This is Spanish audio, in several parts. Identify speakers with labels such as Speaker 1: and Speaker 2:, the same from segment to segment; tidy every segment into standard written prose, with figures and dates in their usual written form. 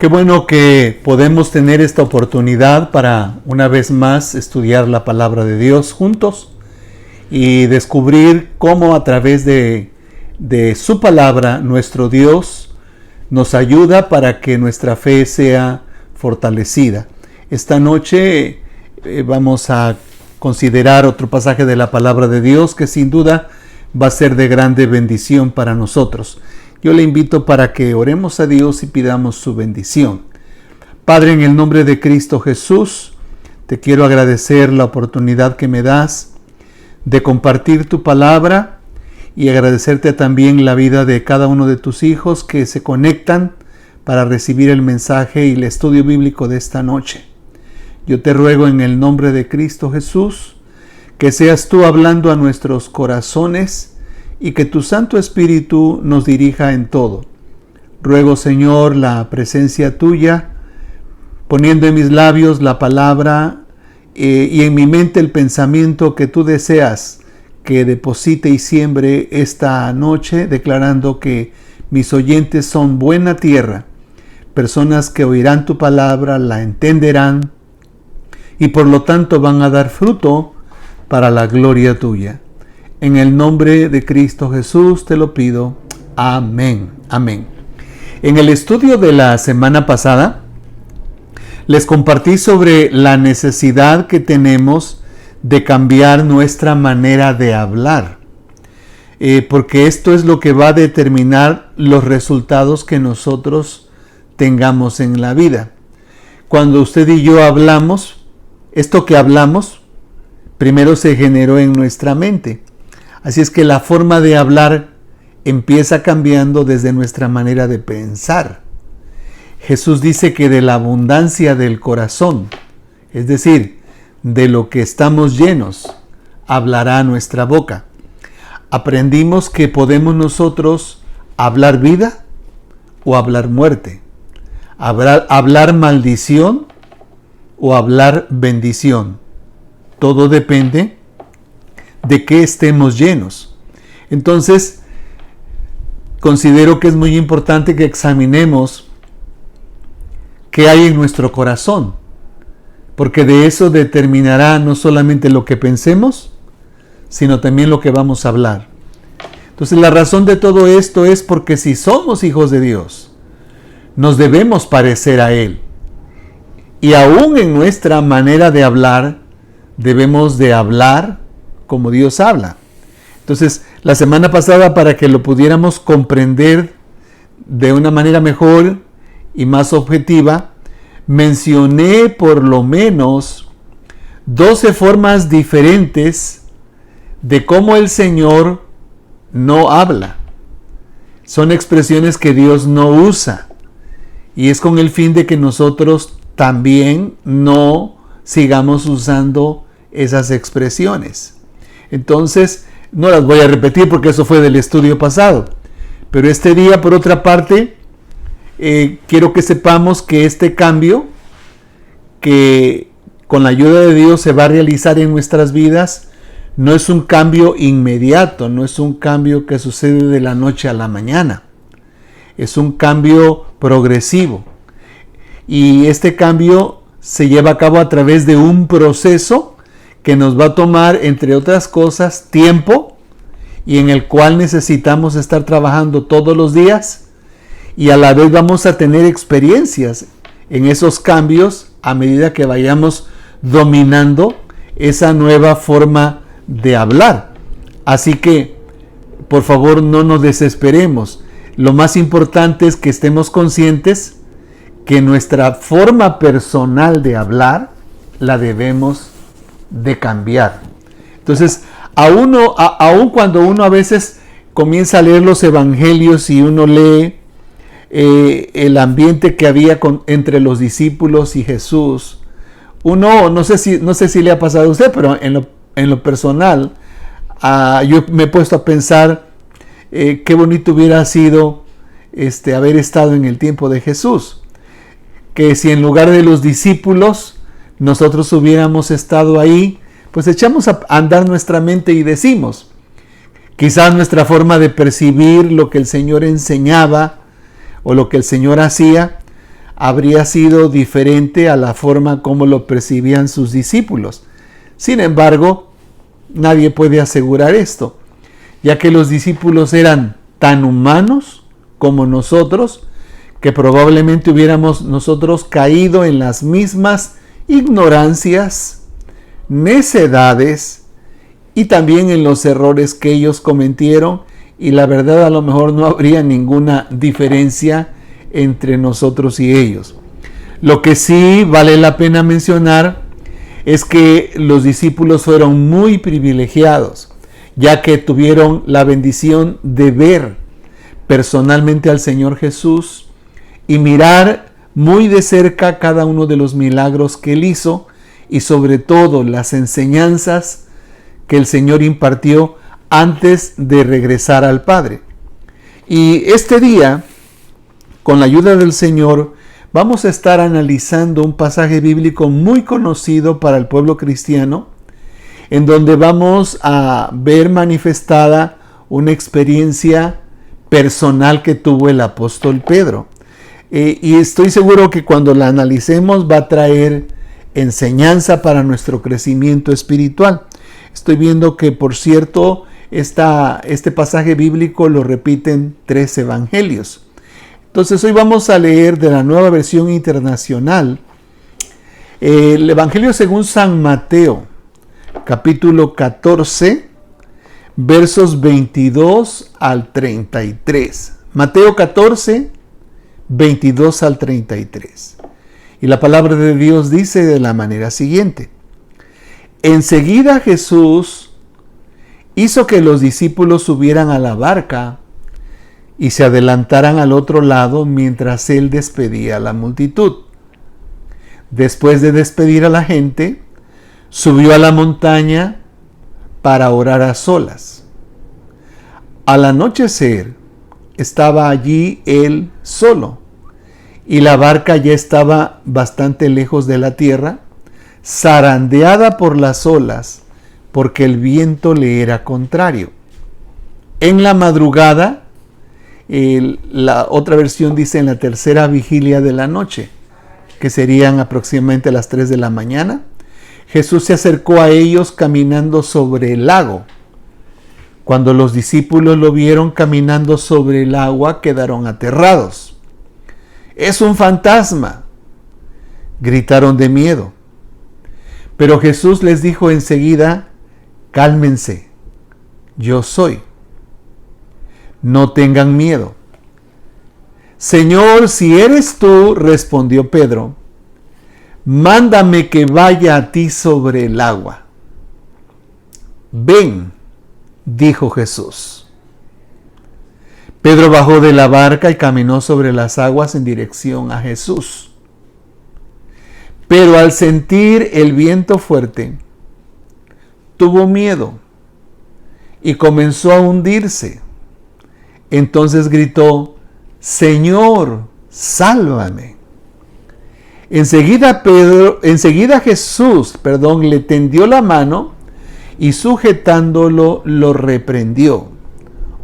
Speaker 1: Qué bueno que podemos tener esta oportunidad para una vez más estudiar la palabra de Dios juntos y descubrir cómo a través de su palabra nuestro Dios nos ayuda para que nuestra fe sea fortalecida. Esta noche vamos a considerar otro pasaje de la palabra de Dios que sin duda va a ser de grande bendición para nosotros. Yo le invito para que oremos a Dios y pidamos su bendición. Padre, en el nombre de Cristo Jesús, te quiero agradecer la oportunidad que me das de compartir tu palabra y agradecerte también la vida de cada uno de tus hijos que se conectan para recibir el mensaje y el estudio bíblico de esta noche. Yo te ruego en el nombre de Cristo Jesús que seas tú hablando a nuestros corazones y que tu Santo Espíritu nos dirija en todo. Ruego, Señor, la presencia tuya, poniendo en mis labios la palabra y en mi mente el pensamiento que tú deseas que deposite y siembre esta noche, declarando que mis oyentes son buena tierra, personas que oirán tu palabra, la entenderán y por lo tanto van a dar fruto para la gloria tuya. En el nombre de Cristo Jesús te lo pido. Amén. Amén. En el estudio de la semana pasada, les compartí sobre la necesidad que tenemos de cambiar nuestra manera de hablar. Porque esto es lo que va a determinar los resultados que nosotros tengamos en la vida. Cuando usted y yo hablamos, esto que hablamos, primero se generó en nuestra mente. Así es que la forma de hablar empieza cambiando desde nuestra manera de pensar. Jesús dice que de la abundancia del corazón, es decir, de lo que estamos llenos, hablará nuestra boca. Aprendimos que podemos nosotros hablar vida o hablar muerte, hablar maldición o hablar bendición. Todo depende de qué estemos llenos. Entonces, considero que es muy importante que examinemos qué hay en nuestro corazón, porque de eso determinará no solamente lo que pensemos, sino también lo que vamos a hablar. Entonces, la razón de todo esto es porque si somos hijos de Dios, nos debemos parecer a Él. Y aún en nuestra manera de hablar, debemos de hablar como Dios habla. Entonces, la semana pasada, para que lo pudiéramos comprender de una manera mejor y más objetiva, mencioné por lo menos 12 formas diferentes de cómo el Señor no habla. Son expresiones que Dios no usa. Y es con el fin de que nosotros también no sigamos usando esas expresiones. Entonces, no las voy a repetir porque eso fue del estudio pasado. Pero este día, por otra parte, quiero que sepamos que este cambio, que con la ayuda de Dios se va a realizar en nuestras vidas, no es un cambio inmediato, no es un cambio que sucede de la noche a la mañana. Es un cambio progresivo. Y este cambio se lleva a cabo a través de un proceso que nos va a tomar, entre otras cosas, tiempo y en el cual necesitamos estar trabajando todos los días y a la vez vamos a tener experiencias en esos cambios a medida que vayamos dominando esa nueva forma de hablar. Así que, por favor, no nos desesperemos. Lo más importante es que estemos conscientes que nuestra forma personal de hablar la debemos de cambiar. Entonces, aun cuando uno a veces comienza a leer los evangelios y uno lee el ambiente que había entre los discípulos y Jesús, uno, no sé si le ha pasado a usted, pero en lo personal, yo me he puesto a pensar qué bonito hubiera sido haber estado en el tiempo de Jesús. Que si en lugar de los discípulos nosotros hubiéramos estado ahí, pues echamos a andar nuestra mente y decimos, quizás nuestra forma de percibir lo que el Señor enseñaba o lo que el Señor hacía, habría sido diferente a la forma como lo percibían sus discípulos. Sin embargo, nadie puede asegurar esto, ya que los discípulos eran tan humanos como nosotros, que probablemente hubiéramos nosotros caído en las mismas ignorancias, necedades y también en los errores que ellos cometieron, y la verdad a lo mejor no habría ninguna diferencia entre nosotros y ellos. Lo que sí vale la pena mencionar es que los discípulos fueron muy privilegiados, ya que tuvieron la bendición de ver personalmente al Señor Jesús y mirar muy de cerca cada uno de los milagros que Él hizo, y sobre todo las enseñanzas que el Señor impartió antes de regresar al Padre. Y este día, con la ayuda del Señor, vamos a estar analizando un pasaje bíblico muy conocido para el pueblo cristiano, en donde vamos a ver manifestada una experiencia personal que tuvo el apóstol Pedro. Y estoy seguro que cuando la analicemos va a traer enseñanza para nuestro crecimiento espiritual. Estoy viendo que, por cierto, este pasaje bíblico lo repiten 3 evangelios. Entonces hoy vamos a leer de la Nueva Versión Internacional el Evangelio según San Mateo, capítulo 14, versos 22 al 33. Mateo 14, 22 al 33. Y la palabra de Dios dice de la manera siguiente: enseguida Jesús hizo que los discípulos subieran a la barca y se adelantaran al otro lado mientras él despedía a la multitud. Después de despedir a la gente, subió a la montaña para orar a solas. Al anochecer, estaba allí él solo, y la barca ya estaba bastante lejos de la tierra, zarandeada por las olas, porque el viento le era contrario. En la madrugada, la otra versión dice en la tercera vigilia de la noche, que serían aproximadamente las 3 de la mañana, Jesús se acercó a ellos caminando sobre el lago. Cuando los discípulos lo vieron caminando sobre el agua, quedaron aterrados. ¡Es un fantasma!, gritaron de miedo. Pero Jesús les dijo enseguida: cálmense, yo soy. No tengan miedo. Señor, si eres tú, respondió Pedro, mándame que vaya a ti sobre el agua. Ven, dijo Jesús. Pedro bajó de la barca y caminó sobre las aguas en dirección a Jesús. Pero al sentir el viento fuerte, tuvo miedo y comenzó a hundirse. Entonces gritó: Señor, sálvame. Enseguida Jesús le tendió la mano y sujetándolo lo reprendió: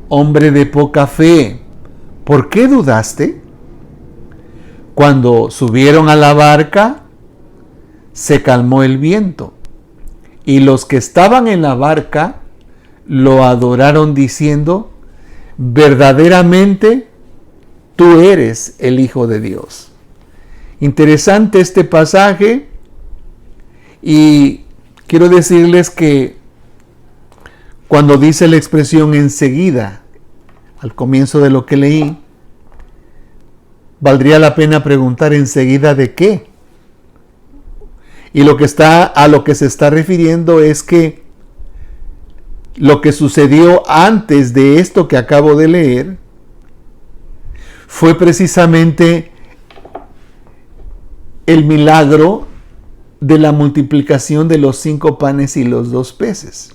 Speaker 1: hombre de poca fe, ¿por qué dudaste? Cuando subieron a la barca, se calmó el viento, y los que estaban en la barca lo adoraron diciendo: verdaderamente tú eres el Hijo de Dios. Interesante este pasaje, y quiero decirles que cuando dice la expresión enseguida, al comienzo de lo que leí, valdría la pena preguntar: ¿enseguida de qué? Y a lo que se está refiriendo es que lo que sucedió antes de esto que acabo de leer fue precisamente el milagro de la multiplicación de los 5 panes y los 2 peces.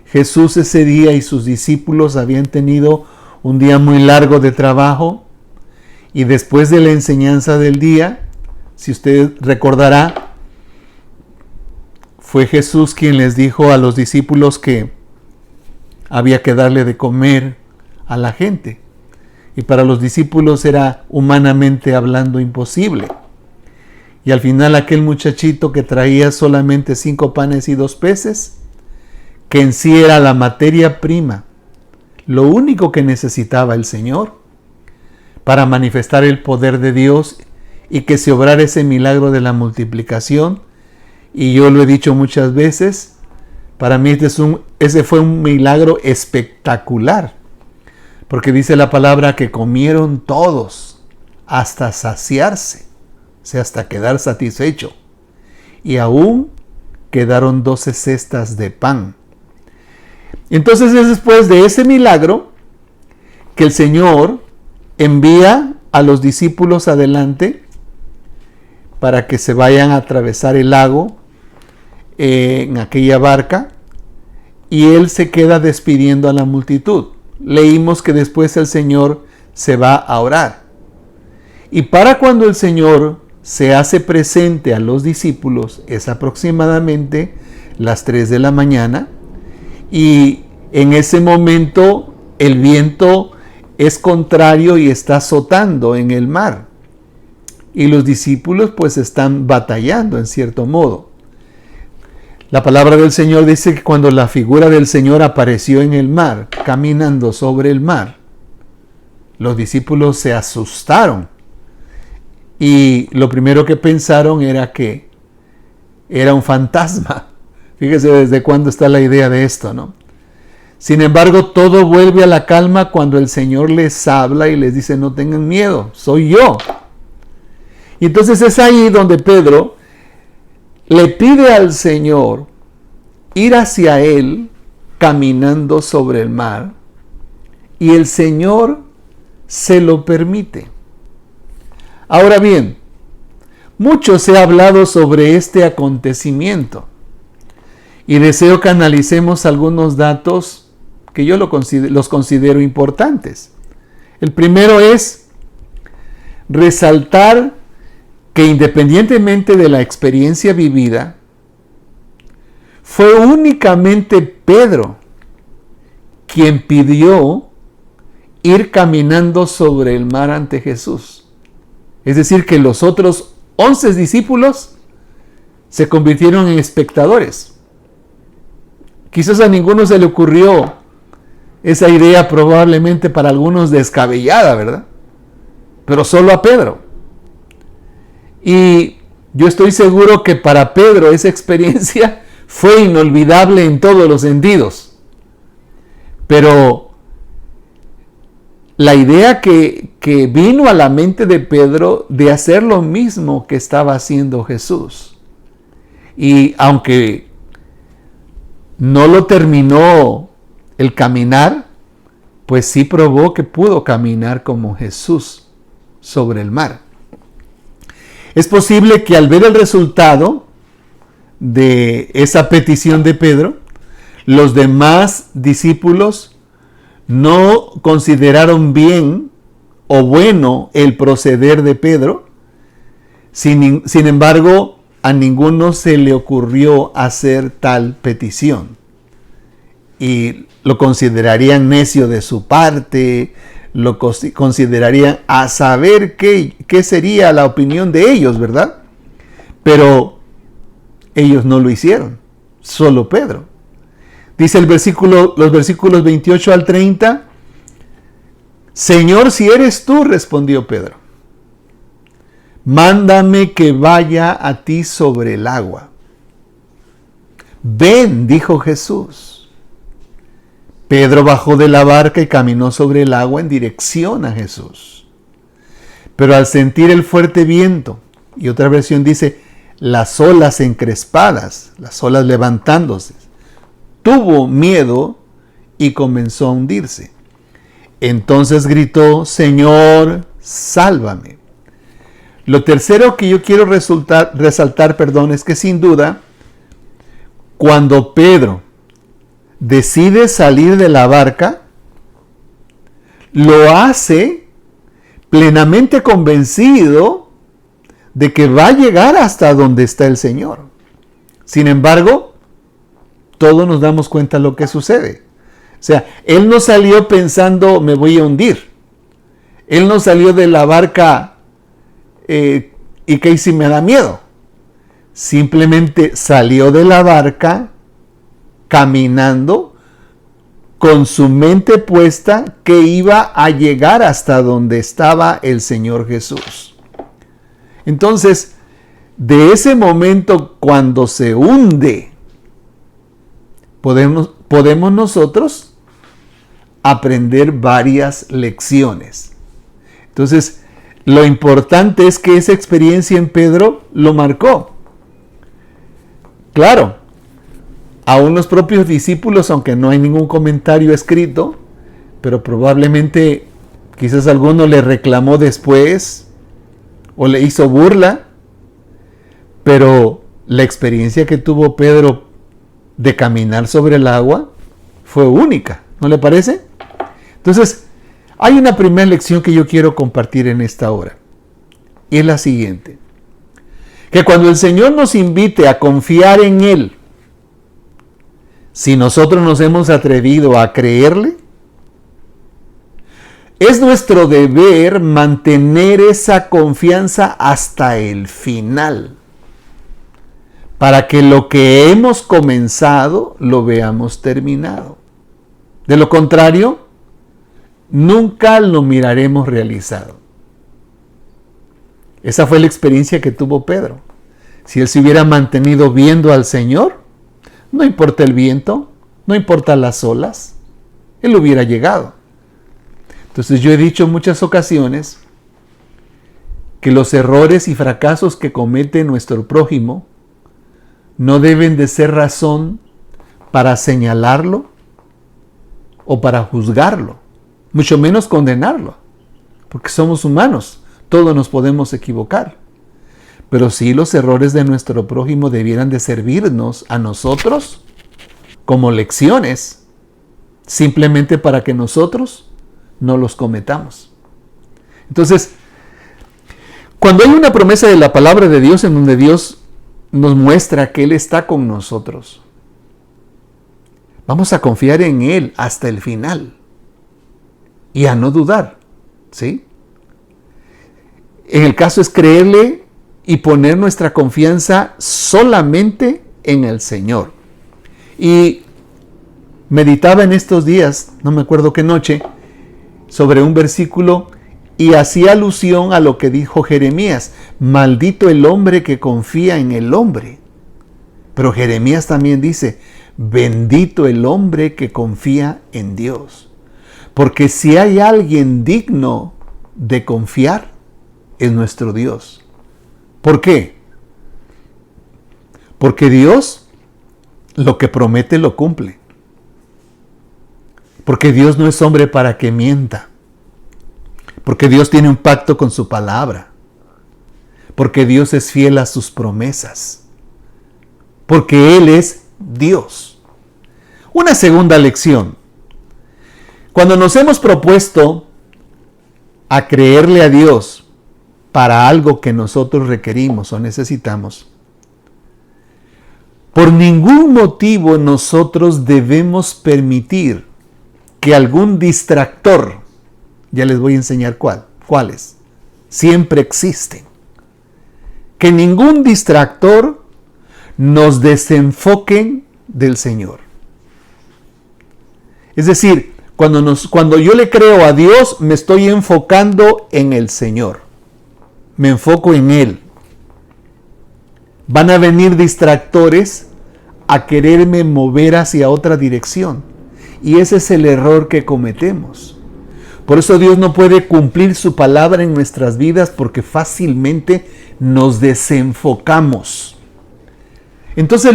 Speaker 1: Jesús ese día y sus discípulos habían tenido un día muy largo de trabajo, y después de la enseñanza del día, si usted recordará, fue Jesús quien les dijo a los discípulos que había que darle de comer a la gente. y para los discípulos era humanamente hablando imposible. Y al final aquel muchachito que traía solamente 5 panes y 2 peces, que en sí era la materia prima, lo único que necesitaba el Señor para manifestar el poder de Dios y que se obrara ese milagro de la multiplicación. Y yo lo he dicho muchas veces, para mí ese fue un milagro espectacular, porque dice la palabra que comieron todos hasta saciarse, o sea, hasta quedar satisfecho, y aún quedaron 12 cestas de pan. Entonces es después de ese milagro que el Señor envía a los discípulos adelante para que se vayan a atravesar el lago en aquella barca, y Él se queda despidiendo a la multitud. Leímos que después el Señor se va a orar. Y para cuando el Señor se hace presente a los discípulos es aproximadamente las 3 de la mañana, y en ese momento el viento es contrario y está azotando en el mar, y los discípulos pues están batallando en cierto modo. La palabra del Señor dice que cuando la figura del Señor apareció en el mar, caminando sobre el mar, los discípulos se asustaron. Y lo primero que pensaron era que era un fantasma. Fíjese desde cuándo está la idea de esto, ¿no? Sin embargo, todo vuelve a la calma cuando el Señor les habla y les dice: no tengan miedo, soy yo. Y entonces es ahí donde Pedro le pide al Señor ir hacia él caminando sobre el mar, y el Señor se lo permite. Ahora bien, mucho se ha hablado sobre este acontecimiento, y deseo que analicemos algunos datos que yo los considero importantes. El primero es resaltar que independientemente de la experiencia vivida, fue únicamente Pedro quien pidió ir caminando sobre el mar ante Jesús. Es decir, que los otros 11 discípulos se convirtieron en espectadores. Quizás a ninguno se le ocurrió esa idea, probablemente para algunos descabellada, ¿verdad? Pero solo a Pedro. Y yo estoy seguro que para Pedro esa experiencia fue inolvidable en todos los sentidos. Pero la idea que vino a la mente de Pedro de hacer lo mismo que estaba haciendo Jesús. Y aunque no lo terminó el caminar, pues sí probó que pudo caminar como Jesús sobre el mar. Es posible que al ver el resultado de esa petición de Pedro, los demás discípulos no consideraron bien o bueno el proceder de Pedro. Sin embargo, a ninguno se le ocurrió hacer tal petición, y lo considerarían necio de su parte, lo considerarían a saber qué sería la opinión de ellos, ¿verdad? Pero ellos no lo hicieron, solo Pedro. Dice los versículos 28 al 30, Señor, si eres tú, respondió Pedro, mándame que vaya a ti sobre el agua. Ven, dijo Jesús. Pedro bajó de la barca y caminó sobre el agua en dirección a Jesús. Pero al sentir el fuerte viento, y otra versión dice, las olas encrespadas, las olas levantándose, tuvo miedo y comenzó a hundirse. Entonces gritó, Señor, sálvame. Lo tercero que yo quiero resaltar, es que sin duda, cuando Pedro decide salir de la barca, lo hace plenamente convencido de que va a llegar hasta donde está el Señor. Sin embargo, todos nos damos cuenta de lo que sucede. O sea, él no salió pensando me voy a hundir. Él no salió de la barca y que si me da miedo. Simplemente salió de la barca caminando con su mente puesta que iba a llegar hasta donde estaba el Señor Jesús. Entonces, de ese momento cuando se hunde, podemos nosotros aprender varias lecciones. Entonces, lo importante es que esa experiencia en Pedro lo marcó. Claro, aún los propios discípulos, aunque no hay ningún comentario escrito, pero probablemente quizás alguno le reclamó después o le hizo burla, pero la experiencia que tuvo Pedro de caminar sobre el agua fue única, ¿no le parece? Entonces, hay una primera lección que yo quiero compartir en esta hora, y es la siguiente: que cuando el Señor nos invite a confiar en Él, si nosotros nos hemos atrevido a creerle, es nuestro deber mantener esa confianza hasta el final, para que lo que hemos comenzado lo veamos terminado. De lo contrario, nunca lo miraremos realizado. Esa fue la experiencia que tuvo Pedro. Si él se hubiera mantenido viendo al Señor, no importa el viento, no importa las olas, él hubiera llegado. Entonces yo he dicho en muchas ocasiones que los errores y fracasos que comete nuestro prójimo no deben de ser razón para señalarlo o para juzgarlo, mucho menos condenarlo, porque somos humanos, todos nos podemos equivocar. Pero sí, los errores de nuestro prójimo debieran de servirnos a nosotros como lecciones, simplemente para que nosotros no los cometamos. Entonces, cuando hay una promesa de la palabra de Dios en donde Dios nos muestra que Él está con nosotros, vamos a confiar en Él hasta el final y a no dudar, ¿sí? En el caso es creerle y poner nuestra confianza solamente en el Señor. Y meditaba en estos días, no me acuerdo qué noche, sobre un versículo y hacía alusión a lo que dijo Jeremías: maldito el hombre que confía en el hombre. Pero Jeremías también dice: bendito el hombre que confía en Dios. Porque si hay alguien digno de confiar, es nuestro Dios. ¿Por qué? Porque Dios lo que promete lo cumple. Porque Dios no es hombre para que mienta. Porque Dios tiene un pacto con su palabra. Porque Dios es fiel a sus promesas. Porque Él es Dios. Una segunda lección. Cuando nos hemos propuesto a creerle a Dios para algo que nosotros requerimos o necesitamos, por ningún motivo nosotros debemos permitir que algún distractor, ya les voy a enseñar cuáles, siempre existen, que ningún distractor nos desenfoque del Señor. Es decir, cuando yo le creo a Dios, me estoy enfocando en el Señor. Me enfoco en Él. Van a venir distractores a quererme mover hacia otra dirección. Y ese es el error que cometemos. Por eso Dios no puede cumplir su palabra en nuestras vidas, porque fácilmente nos desenfocamos. Entonces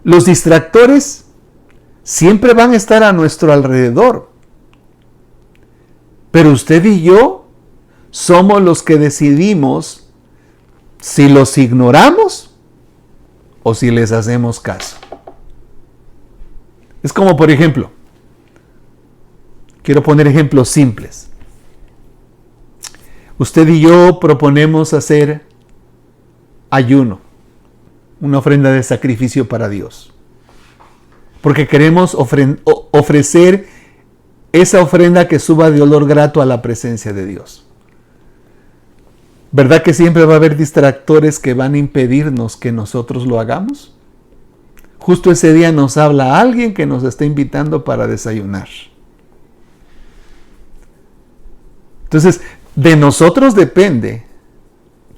Speaker 1: los distractores siempre van a estar a nuestro alrededor. Pero usted y yo somos los que decidimos si los ignoramos o si les hacemos caso. Es como, por ejemplo, quiero poner ejemplos simples. Usted y yo proponemos hacer ayuno, una ofrenda de sacrificio para Dios, porque queremos ofrecer esa ofrenda que suba de olor grato a la presencia de Dios. ¿Verdad que siempre va a haber distractores que van a impedirnos que nosotros lo hagamos? Justo ese día nos habla alguien que nos está invitando para desayunar. Entonces, de nosotros depende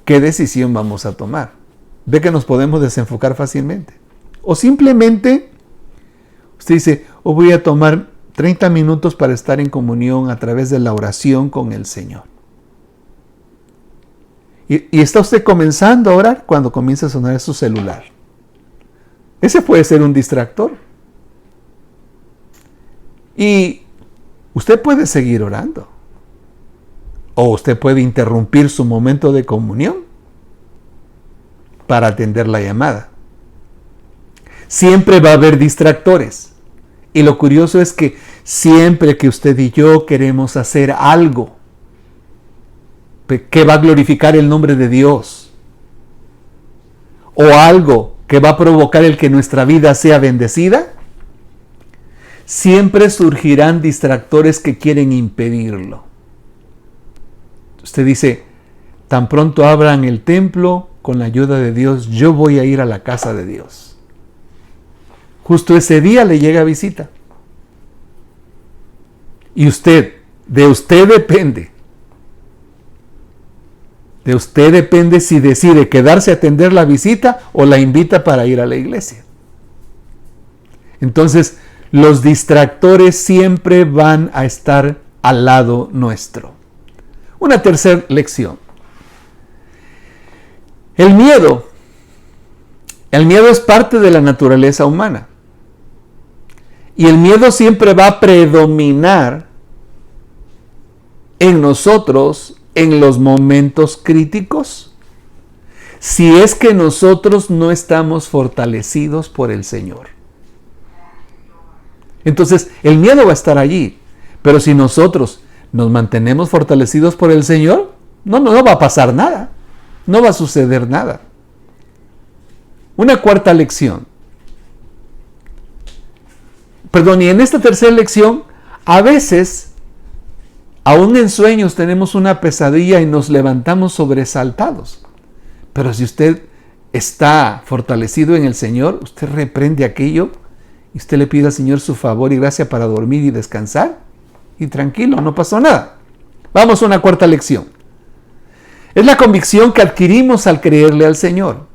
Speaker 1: qué decisión vamos a tomar. Ve que nos podemos desenfocar fácilmente. O simplemente, usted dice, voy a tomar 30 minutos para estar en comunión a través de la oración con el Señor. Y está usted comenzando a orar cuando comienza a sonar su celular. Ese puede ser un distractor. Y usted puede seguir orando. O usted puede interrumpir su momento de comunión para atender la llamada. Siempre va a haber distractores. Y lo curioso es que siempre que usted y yo queremos hacer algo que va a glorificar el nombre de Dios, o algo que va a provocar el que nuestra vida sea bendecida, siempre surgirán distractores que quieren impedirlo. Usted dice, tan pronto abran el templo, con la ayuda de Dios, yo voy a ir a la casa de Dios. Justo ese día le llega visita. Y de usted depende. De usted depende si decide quedarse a atender la visita o la invita para ir a la iglesia. Entonces, los distractores siempre van a estar al lado nuestro. Una tercera lección. El miedo es parte de la naturaleza humana. Y el miedo siempre va a predominar en nosotros en los momentos críticos, si es que nosotros no estamos fortalecidos por el Señor. Entonces, el miedo va a estar allí, pero si nosotros nos mantenemos fortalecidos por el Señor, no va a pasar nada, no va a suceder nada. Una cuarta lección. Y en esta tercera lección, a veces, aún en sueños tenemos una pesadilla y nos levantamos sobresaltados. Pero si usted está fortalecido en el Señor, usted reprende aquello y usted le pide al Señor su favor y gracia para dormir y descansar. Y tranquilo, no pasó nada. Vamos a una cuarta lección. Es la convicción que adquirimos al creerle al Señor.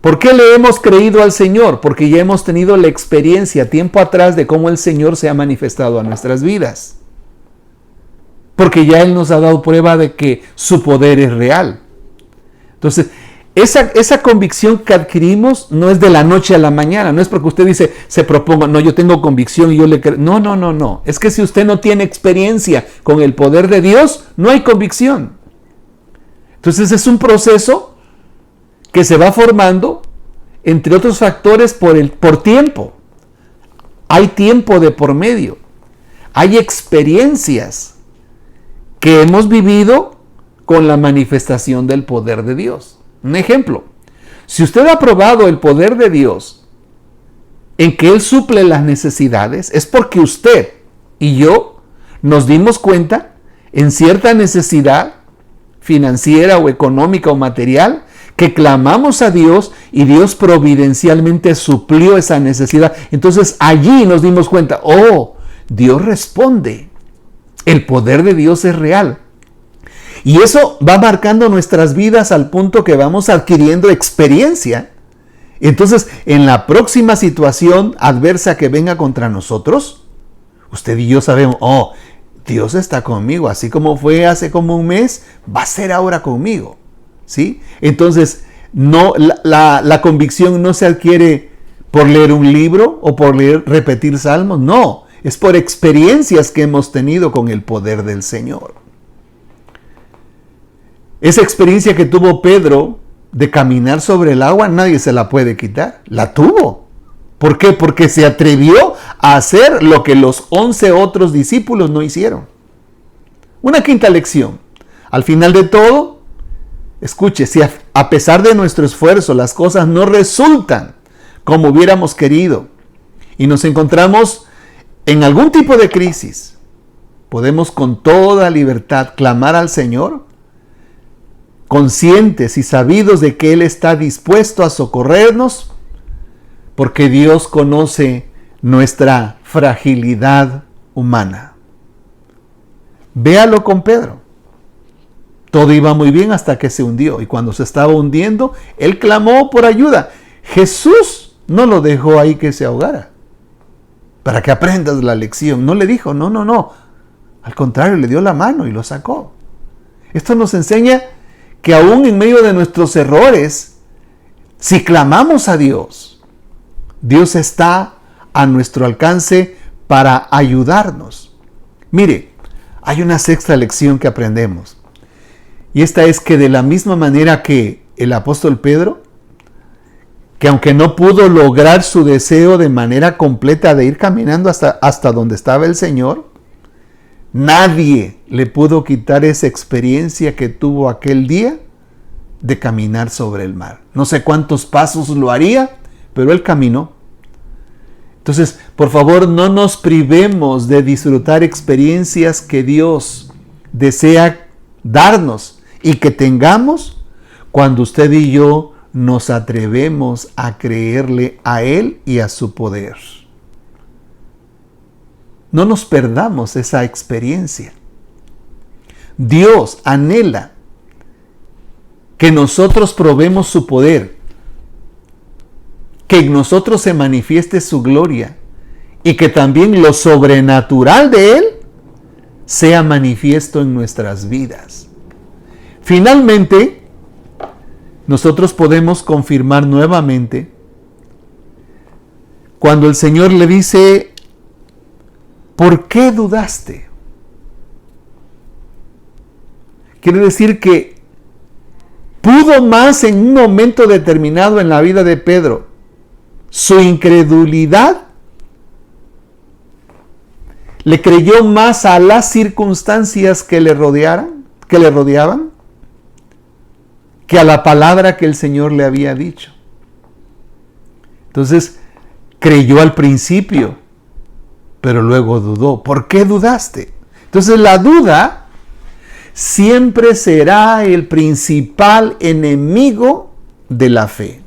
Speaker 1: ¿Por qué le hemos creído al Señor? Porque ya hemos tenido la experiencia tiempo atrás de cómo el Señor se ha manifestado a nuestras vidas. Porque ya Él nos ha dado prueba de que su poder es real. Entonces, esa convicción que adquirimos no es de la noche a la mañana. No es porque usted dice, se proponga, no, yo tengo convicción y yo le creo. No. Es que si usted no tiene experiencia con el poder de Dios, no hay convicción. Entonces, es un proceso que se va formando, entre otros factores, por tiempo. Hay tiempo de por medio. Hay experiencias que hemos vivido con la manifestación del poder de Dios. Un ejemplo, si usted ha probado el poder de Dios en que Él suple las necesidades, es porque usted y yo nos dimos cuenta en cierta necesidad financiera o económica o material, que clamamos a Dios y Dios providencialmente suplió esa necesidad. Entonces allí nos dimos cuenta, Dios responde. El poder de Dios es real. Y eso va marcando nuestras vidas al punto que vamos adquiriendo experiencia. Entonces, en la próxima situación adversa que venga contra nosotros, usted y yo sabemos, Dios está conmigo, así como fue hace como un mes, va a ser ahora conmigo. ¿Sí? Entonces, no, la convicción no se adquiere por leer un libro o por repetir salmos, no, es por experiencias que hemos tenido con el poder del Señor. Esa experiencia que tuvo Pedro de caminar sobre el agua, nadie se la puede quitar, la tuvo. ¿Por qué? Porque se atrevió a hacer lo que los 11 otros discípulos no hicieron. Una quinta lección, al final de todo, escuche, si a pesar de nuestro esfuerzo las cosas no resultan como hubiéramos querido y nos encontramos en algún tipo de crisis, podemos con toda libertad clamar al Señor, conscientes y sabidos de que Él está dispuesto a socorrernos, porque Dios conoce nuestra fragilidad humana. Véalo con Pedro. Todo iba muy bien hasta que se hundió, y cuando se estaba hundiendo, él clamó por ayuda. Jesús no lo dejó ahí que se ahogara, para que aprendas la lección. No le dijo, no. Al contrario, le dio la mano y lo sacó. Esto nos enseña que aún en medio de nuestros errores, si clamamos a Dios, Dios está a nuestro alcance para ayudarnos. Mire, hay una sexta lección que aprendemos. Y esta es que de la misma manera que el apóstol Pedro, que aunque no pudo lograr su deseo de manera completa de ir caminando hasta donde estaba el Señor, nadie le pudo quitar esa experiencia que tuvo aquel día de caminar sobre el mar. No sé cuántos pasos lo haría, pero él caminó. Entonces, por favor, no nos privemos de disfrutar experiencias que Dios desea darnos y que tengamos cuando usted y yo nos atrevemos a creerle a Él y a su poder. No nos perdamos esa experiencia. Dios anhela que nosotros probemos su poder, que en nosotros se manifieste su gloria y que también lo sobrenatural de Él sea manifiesto en nuestras vidas. Finalmente, nosotros podemos confirmar nuevamente cuando el Señor le dice, ¿por qué dudaste? Quiere decir que pudo más en un momento determinado en la vida de Pedro. Su incredulidad le creyó más a las circunstancias que le rodeaban, que a la palabra que el Señor le había dicho. Entonces, creyó al principio, pero luego dudó. ¿Por qué dudaste? Entonces, la duda siempre será el principal enemigo de la fe.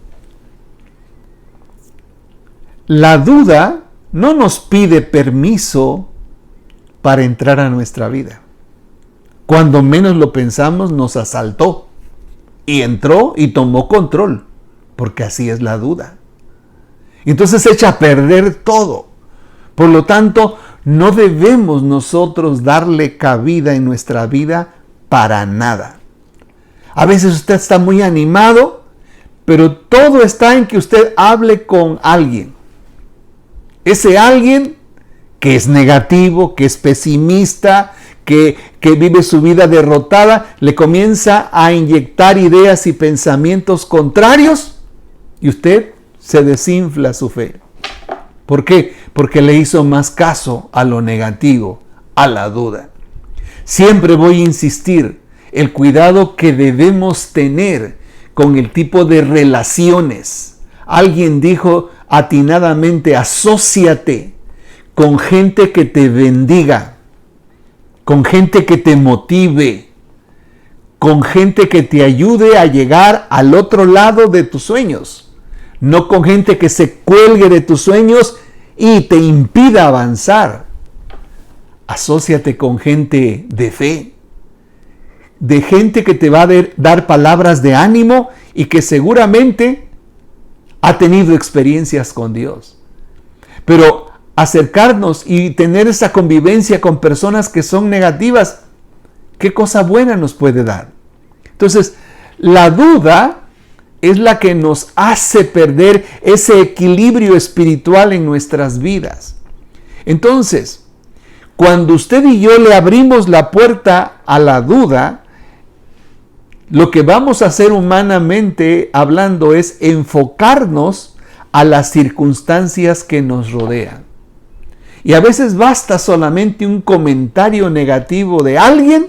Speaker 1: La duda no nos pide permiso para entrar a nuestra vida. Cuando menos lo pensamos, nos asaltó y entró y tomó control, porque así es la duda. Entonces echa a perder todo. Por lo tanto, no debemos nosotros darle cabida en nuestra vida para nada. A veces usted está muy animado, pero todo está en que usted hable con alguien. Ese alguien que es negativo, que es pesimista, que vive su vida derrotada, le comienza a inyectar ideas y pensamientos contrarios y usted se desinfla su fe. ¿Por qué? Porque le hizo más caso a lo negativo, a la duda. Siempre voy a insistir, el cuidado que debemos tener con el tipo de relaciones. Alguien dijo atinadamente, asóciate con gente que te bendiga, con gente que te motive, con gente que te ayude a llegar al otro lado de tus sueños, no con gente que se cuelgue de tus sueños y te impida avanzar. Asóciate con gente de fe, de gente que te va a dar palabras de ánimo y que seguramente ha tenido experiencias con Dios. Pero acercarnos y tener esa convivencia con personas que son negativas, ¿qué cosa buena nos puede dar? Entonces, la duda es la que nos hace perder ese equilibrio espiritual en nuestras vidas. Entonces, cuando usted y yo le abrimos la puerta a la duda, lo que vamos a hacer humanamente hablando es enfocarnos a las circunstancias que nos rodean. Y a veces basta solamente un comentario negativo de alguien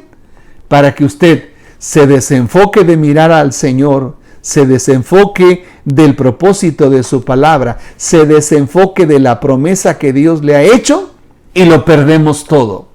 Speaker 1: para que usted se desenfoque de mirar al Señor, se desenfoque del propósito de su palabra, se desenfoque de la promesa que Dios le ha hecho y lo perdemos todo.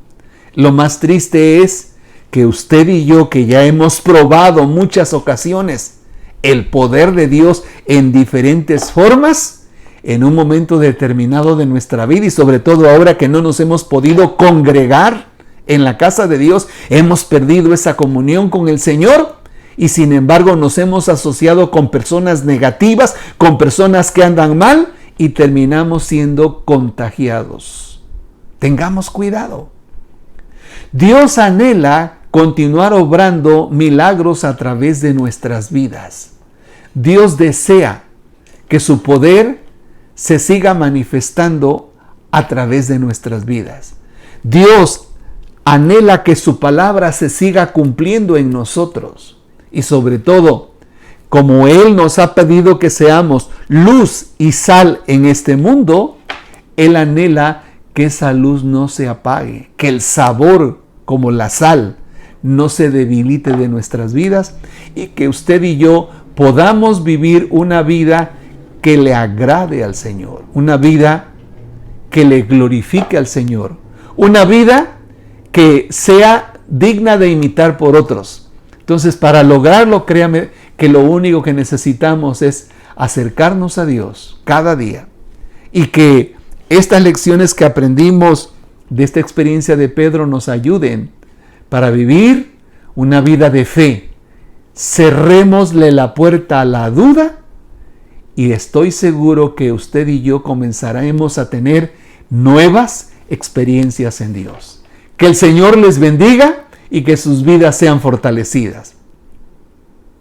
Speaker 1: Lo más triste es que usted y yo, que ya hemos probado muchas ocasiones el poder de Dios en diferentes formas, en un momento determinado de nuestra vida y sobre todo ahora que no nos hemos podido congregar en la casa de Dios, hemos perdido esa comunión con el Señor y sin embargo nos hemos asociado con personas negativas, con personas que andan mal y terminamos siendo contagiados. Tengamos cuidado. Dios anhela continuar obrando milagros a través de nuestras vidas. Dios desea que su poder se siga manifestando a través de nuestras vidas. Dios anhela que su palabra se siga cumpliendo en nosotros. Y sobre todo, como Él nos ha pedido que seamos luz y sal en este mundo, Él anhela que esa luz no se apague, que el sabor como la sal no se debilite de nuestras vidas y que usted y yo podamos vivir una vida que le agrade al Señor, una vida que le glorifique al Señor, una vida que sea digna de imitar por otros. Entonces, para lograrlo, créame que lo único que necesitamos es acercarnos a Dios cada día y que estas lecciones que aprendimos de esta experiencia de Pedro nos ayuden para vivir una vida de fe. Cerrémosle la puerta a la duda y estoy seguro que usted y yo comenzaremos a tener nuevas experiencias en Dios. Que el Señor les bendiga y que sus vidas sean fortalecidas.